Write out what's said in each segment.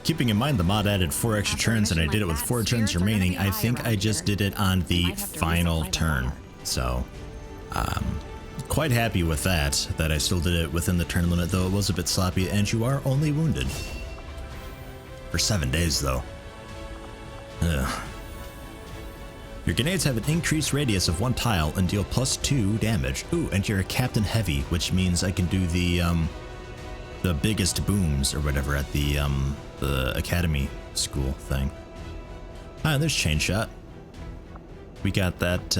Keeping in mind the mod added 4 extra turns and I did it with 4 turns remaining, I think I just did it on the final turn. So, quite happy with that I still did it within the turn limit, though it was a bit sloppy, and you are only wounded. For 7 days, though. Ugh. Your grenades have an increased radius of 1 tile and deal +2 damage. Ooh, and you're a Captain Heavy, which means I can do the biggest booms or whatever at the academy school thing. Ah, there's Chain Shot. We got that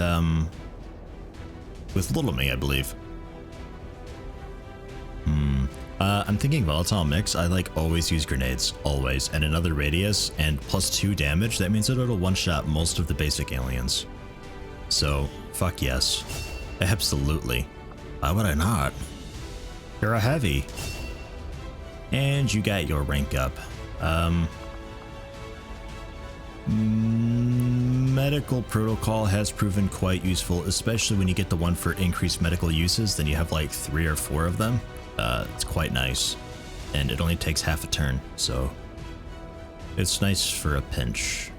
with Little Me, I believe. I'm thinking volatile mix. I like always use grenades, always, and another radius and +2 damage. That means it'll one-shot most of the basic aliens. So, fuck yes. Absolutely. Why would I not? You're a heavy. And you got your rank up. Medical protocol has proven quite useful, especially when you get the one for increased medical uses. Then you have like 3 or 4 of them. It's quite nice, and it only takes half a turn, so it's nice for a pinch.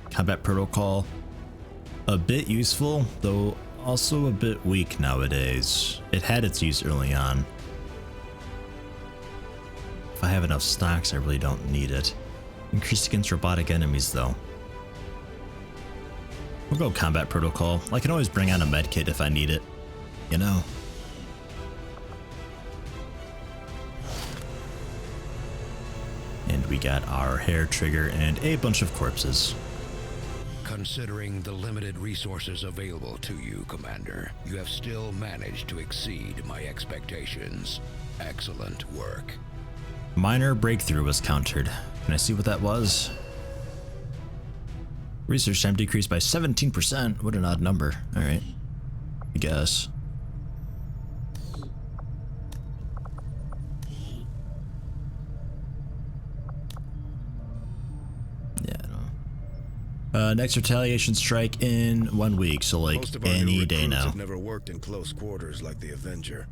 Combat protocol, a bit useful, though also a bit weak nowadays. It had its use early on. If I have enough stocks, I really don't need it. Increased against robotic enemies, though. We'll go combat protocol. I can always bring on a medkit if I need it, you know? And we got our hair trigger and a bunch of corpses. Considering the limited resources available to you, Commander, you have still managed to exceed my expectations. Excellent work. Minor breakthrough was countered. Can I see what that was? Research time decreased by 17%. What an odd number. Alright. I guess. Next retaliation strike in 1 week, so like any day now. Have never worked in close quarters like the Avenger.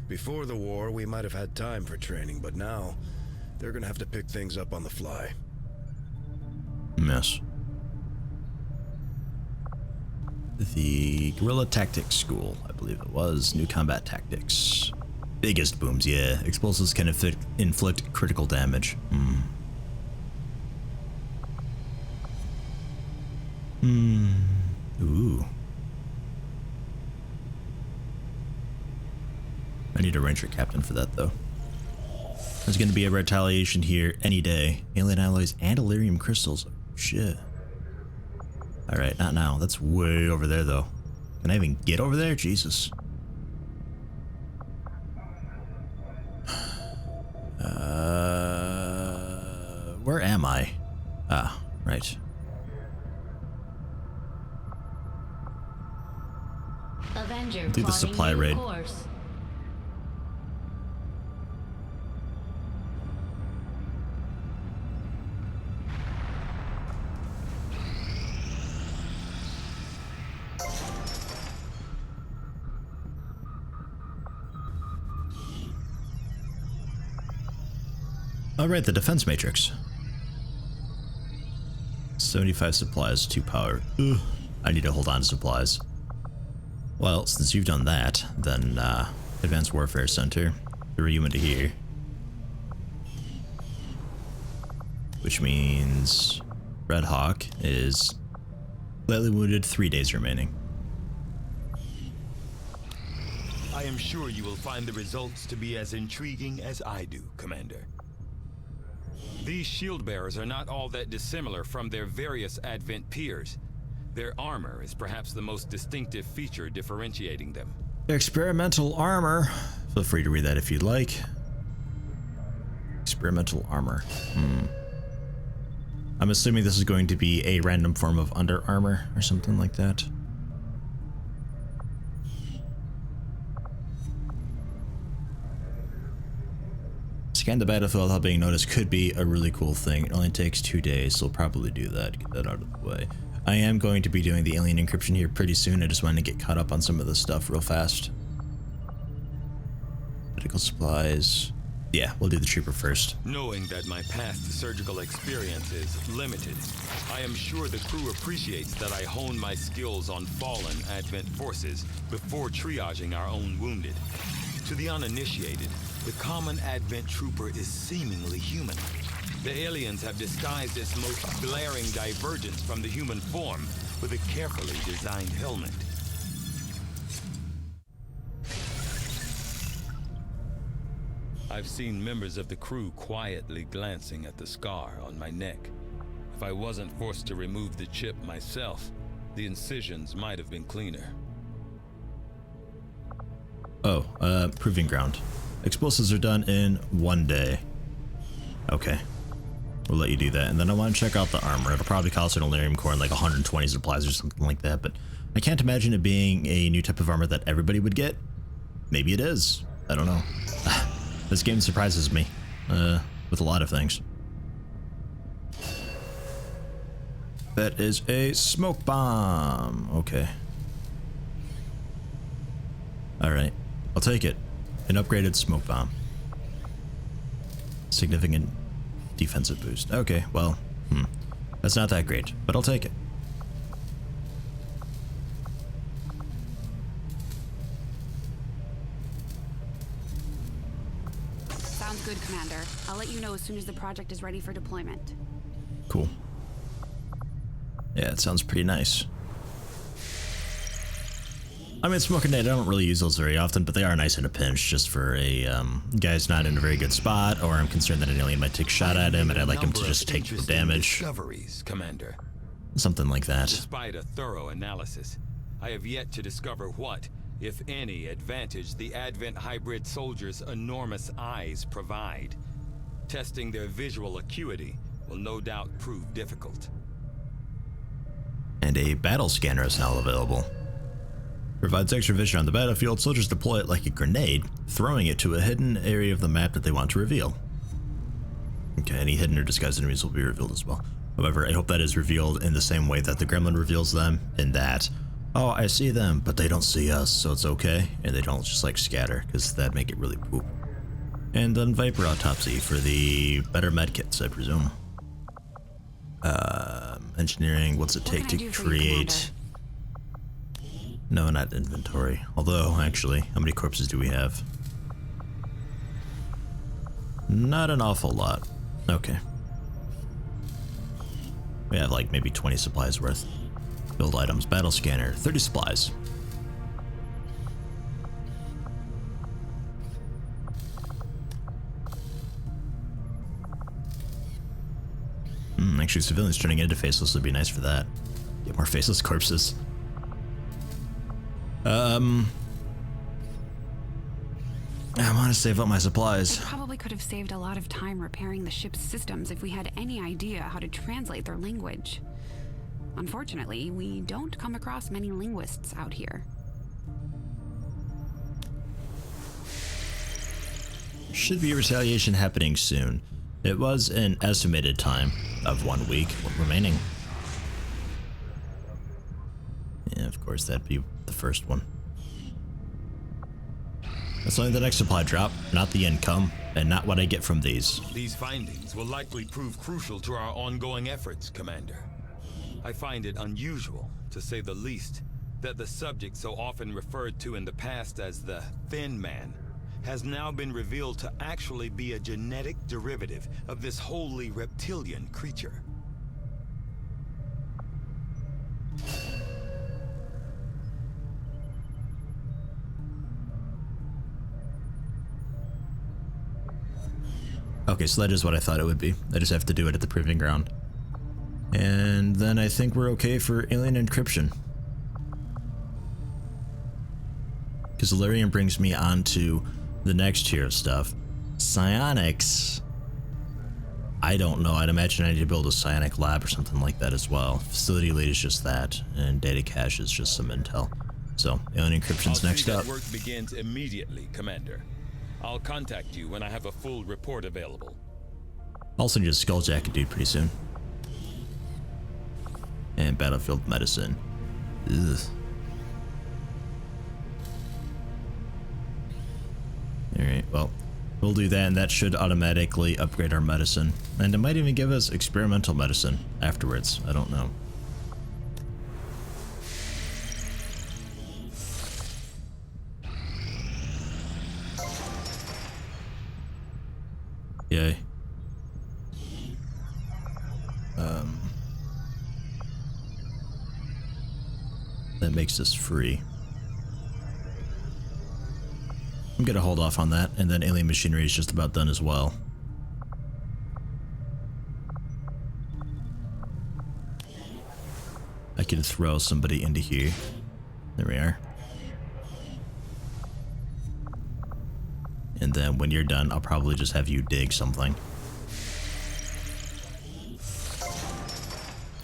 Before the war, we might have had time for training, but now they're gonna have to pick things up on the fly. Yes. The Guerrilla Tactics School, I believe it was. New combat tactics. Biggest booms, yeah. Explosives can inflict critical damage. Ooh. I need a ranger captain for that, though. There's gonna be a retaliation here any day. Alien alloys and Illyrium crystals. Oh, shit. Alright, not now. That's way over there, though. Can I even get over there? Jesus. Where am I? Ah, right. Avenger Do the supply raid. Course. Alright, the defense matrix. 75 supplies, 2 power. Ugh. I need to hold on to supplies. Well, since you've done that, then Advanced Warfare Center, throw you into here. Which means Red Hawk is slightly wounded, 3 days remaining. I am sure you will find the results to be as intriguing as I do, Commander. These shield bearers are not all that dissimilar from their various Advent peers. Their armor is perhaps the most distinctive feature differentiating them. Experimental armor. Feel free to read that if you'd like. Experimental armor. I'm assuming this is going to be a random form of under armor or something like that. Scan the battlefield without being noticed could be a really cool thing. It only takes 2 days, so we'll probably do that. Get that out of the way. I am going to be doing the alien encryption here pretty soon. I just wanted to get caught up on some of this stuff real fast. Medical supplies. Yeah, we'll do the trooper first. Knowing that my past surgical experience is limited, I am sure the crew appreciates that I hone my skills on fallen Advent forces before triaging our own wounded. To the uninitiated, the common Advent trooper is seemingly human. The aliens have disguised its most glaring divergence from the human form with a carefully designed helmet. I've seen members of the crew quietly glancing at the scar on my neck. If I wasn't forced to remove the chip myself, the incisions might have been cleaner. Oh, proving ground. Explosives are done in 1 day. Okay. We'll let you do that. And then I want to check out the armor. It'll probably cost an Elerium core and like 120 supplies or something like that, but I can't imagine it being a new type of armor that everybody would get. Maybe it is. I don't know. This game surprises me with a lot of things. That is a smoke bomb. Okay. All right. I'll take it. An upgraded smoke bomb. Significant defensive boost. Okay, well, that's not that great, but I'll take it. Sounds good, Commander. I'll let you know as soon as the project is ready for deployment. Cool. Yeah, it sounds pretty nice. I mean, smoke grenade, I don't really use those very often, but they are nice in a pinch, just for a guy's not in a very good spot, or I'm concerned that an alien might take a shot at him, and I'd like him to just take the damage. Discoveries, Commander. Something like that. Despite a thorough analysis, I have yet to discover what, if any, advantage the Advent hybrid soldiers' enormous eyes provide. Testing their visual acuity will no doubt prove difficult. And a battle scanner is now available. Provides extra vision on the battlefield. Soldiers deploy it like a grenade, throwing it to a hidden area of the map that they want to reveal. Okay, any hidden or disguised enemies will be revealed as well. However, I hope that is revealed in the same way that the gremlin reveals them, in that, oh, I see them, but they don't see us, so it's okay, and they don't just like scatter, because that'd make it really poop. And then Viper Autopsy for the better medkits, I presume. Engineering, what's it take to create... No, not inventory. Although, actually, how many corpses do we have? Not an awful lot. Okay. We have like maybe 20 supplies worth. Build items, battle scanner, 30 supplies. Actually, civilians turning into faceless would be nice for that. Get more faceless corpses. I want to save up my supplies. We probably could have saved a lot of time repairing the ship's systems if we had any idea how to translate their language. Unfortunately, we don't come across many linguists out here. Should be retaliation happening soon. It was an estimated time of 1 week remaining. Yeah, of course, that'd be the first one. That's only the next supply drop, not the income, and not what I get from these. These findings will likely prove crucial to our ongoing efforts, Commander. I find it unusual, to say the least, that the subject so often referred to in the past as the Thin Man has now been revealed to actually be a genetic derivative of this wholly reptilian creature. Okay, so that is what I thought it would be. I just have to do it at the proving ground. And then I think we're okay for alien encryption. Because Elerium brings me on to the next tier of stuff. Psionics. I don't know. I'd imagine I need to build a psionic lab or something like that as well. Facility lead is just that, and data cache is just some intel. So, alien encryption's next up. Work begins immediately, Commander. I'll contact you when I have a full report available. Also need a skull jacket dude pretty soon. And battlefield medicine. Ugh. Alright, well, We'll do that, and that should automatically upgrade our medicine. And it might even give us experimental medicine afterwards. I don't know. Yay. That makes us free. I'm gonna hold off on that, and then alien machinery is just about done as well. I can throw somebody into here. There we are. And then when you're done, I'll probably just have you dig something.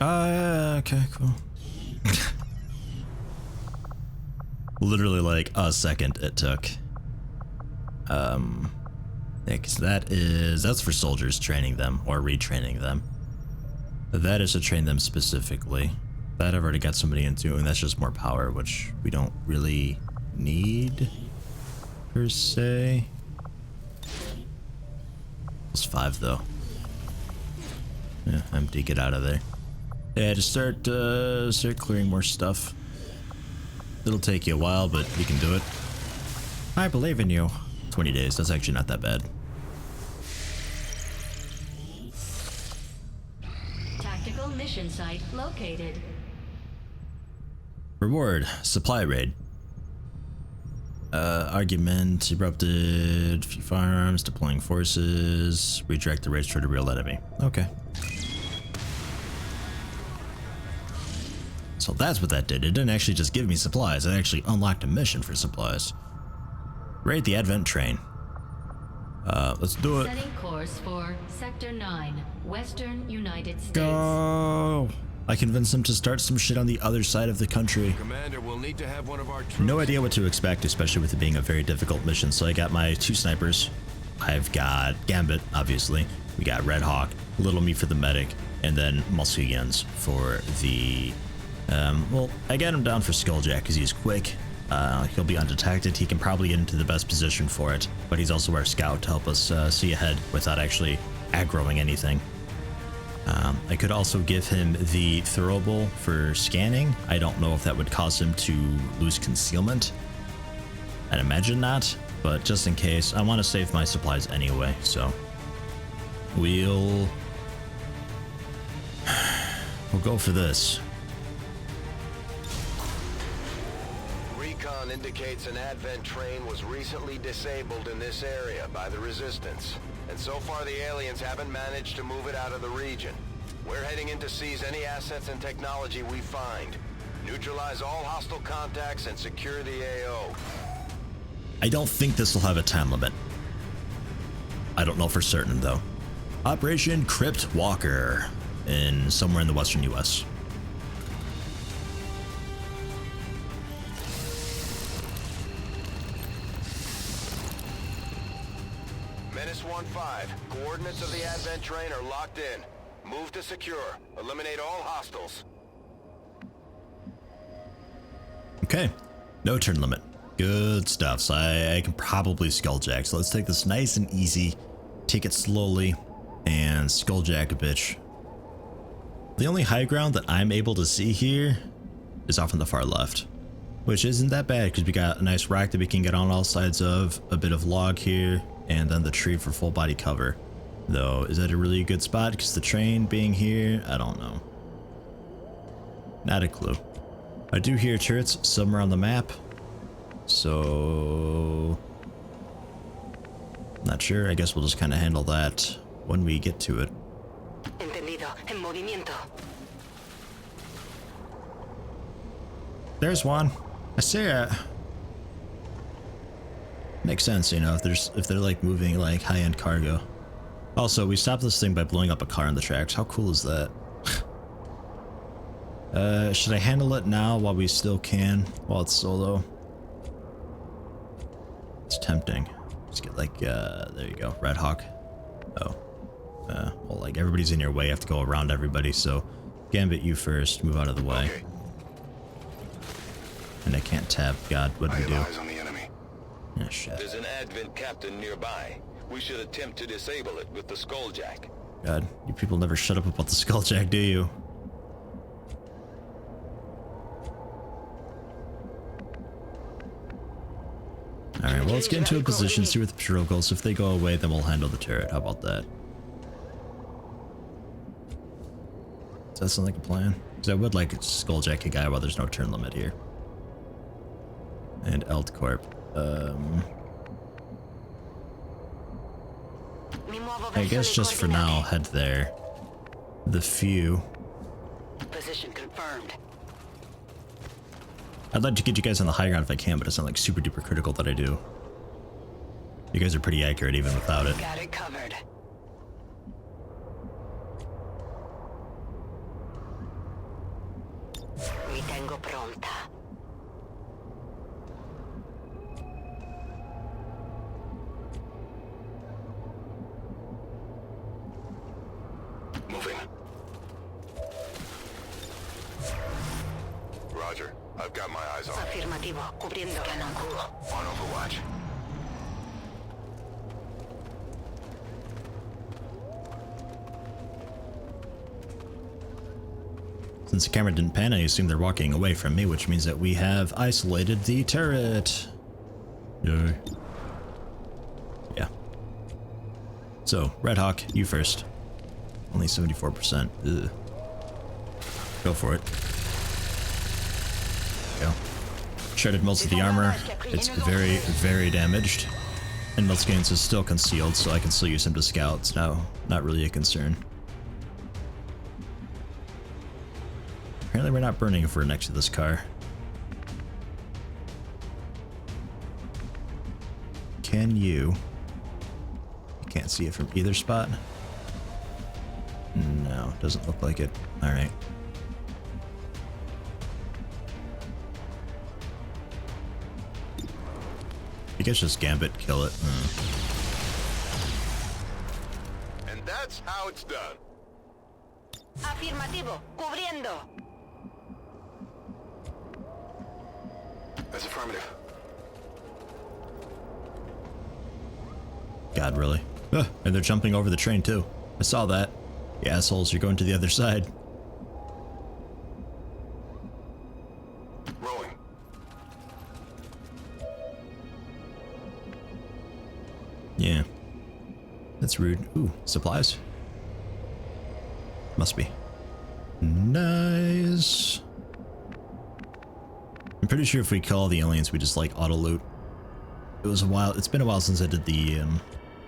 Yeah, okay, cool. Literally like a second it took. Yeah, 'cause that's for soldiers, training them or retraining them. That is to train them specifically. That I've already got somebody into, and that's just more power, which we don't really need per se. It's 5 though. Yeah, empty, get out of there. Yeah, just start clearing more stuff. It'll take you a while, but you can do it. I believe in you. 20 days, that's actually not that bad. Tactical mission site located. Reward, supply raid. Argument, erupted, few firearms, deploying forces, redirect the raids toward a real enemy. Okay. So that's what that did. It didn't actually just give me supplies, it actually unlocked a mission for supplies. Raid the Advent train. Let's do it. Setting course for Sector 9, Western United States. Go! I convinced them to start some shit on the other side of the country. Commander, we'll need to have one of our troops. No idea what to expect, especially with it being a very difficult mission. So I got my 2 snipers. I've got Gambit, obviously. We got Red Hawk, Little Me for the medic, and then Mulsigans for the... well, I got him down for Skulljack because he's quick. He'll be undetected. He can probably get into the best position for it, but he's also our scout to help us see ahead without actually aggroing anything. I could also give him the throwable for scanning. I don't know if that would cause him to lose concealment. I'd imagine not, but just in case, I want to save my supplies anyway, so we'll go for this. Recon indicates an Advent train was recently disabled in this area by the Resistance, and so far the aliens haven't managed to move it out of the region. We're heading in to seize any assets and technology we find. Neutralize all hostile contacts and secure the AO. I don't think this will have a time limit. I don't know for certain though. Operation Crypt Walker in somewhere in the western US. Menace 1-5. Coordinates of the Advent train are locked in. Move to secure. Eliminate all hostiles. Okay, no turn limit. Good stuff. So I can probably Skulljack. So let's take this nice and easy. Take it slowly and Skulljack a bitch. The only high ground that I'm able to see here is off on the far left, which isn't that bad because we got a nice rock that we can get on all sides of, a bit of log here, and then the tree for full body cover. Though, is that a really good spot? Because the train being here, I don't know. Not a clue. I do hear turrets somewhere on the map, so not sure. I guess we'll just kind of handle that when we get to it. Entendido. En movimiento. There's one. I see it. Makes sense, you know, if they're like moving like high-end cargo. Also, we stopped this thing by blowing up a car on the tracks. How cool is that? Should I handle it now while we still can? While it's solo? It's tempting. Let's get like, there you go, Red Hawk. Oh. Well, like everybody's in your way. You have to go around everybody, so Gambit, you first. Move out of the way. Okay. And I can't tab. God, what do we do? Eyes on the enemy. Yeah, shit. There's an Advent captain nearby. We should attempt to disable it with the skulljack. God, you people never shut up about the skulljack, do you? Alright, well, let's get into a position, see where the patrol goes. If they go away, then we'll handle the turret. How about that? Does that sound like a plan? Because I would like to skulljack a guy while there's no turn limit here. And Eld Corp. I guess just for now, head there. The few. Position confirmed. I'd like to get you guys on the high ground if I can, but it's not like super duper critical that I do. You guys are pretty accurate even without it. Got it covered. Mi tengo pronta. Moving. Roger. I've got my eyes on it. Afirmativo. Cubriendo. Canon cool. On Overwatch. Since the camera didn't pan, I assume they're walking away from me, which means that we have isolated the turret. Yay. Yeah. So, Red Hawk, you first. Only 74%. Ugh. Go for it. Go. Shredded most of the armor. It's very, very damaged. And Miltskins is still concealed, so I can still use him to scout. It's now not really a concern. Apparently we're not burning if we're next to this car. Can you? You can't see it from either spot? No, doesn't look like it. Alright. You guys just gambit, kill it. And that's how it's done. Afirmativo. Cubriendo. That's affirmative. God, really? And they're jumping over the train too. I saw that. You assholes, you're going to the other side. Rolling. Yeah. That's rude. Ooh, supplies. Must be. Nice. I'm pretty sure if we kill all the aliens, we just like auto loot. It was a while. It's been a while since I did the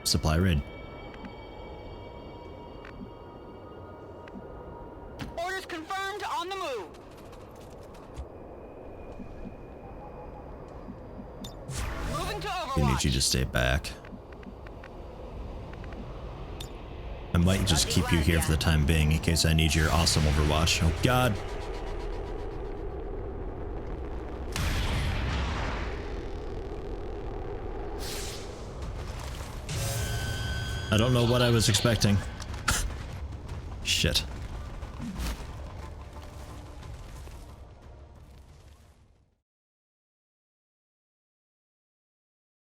supply raid. Orders confirmed. On the move. Moving to Overwatch. I need you to stay back. I might just keep you here for the time being in case I need your awesome Overwatch. Oh God. I don't know what I was expecting. Shit.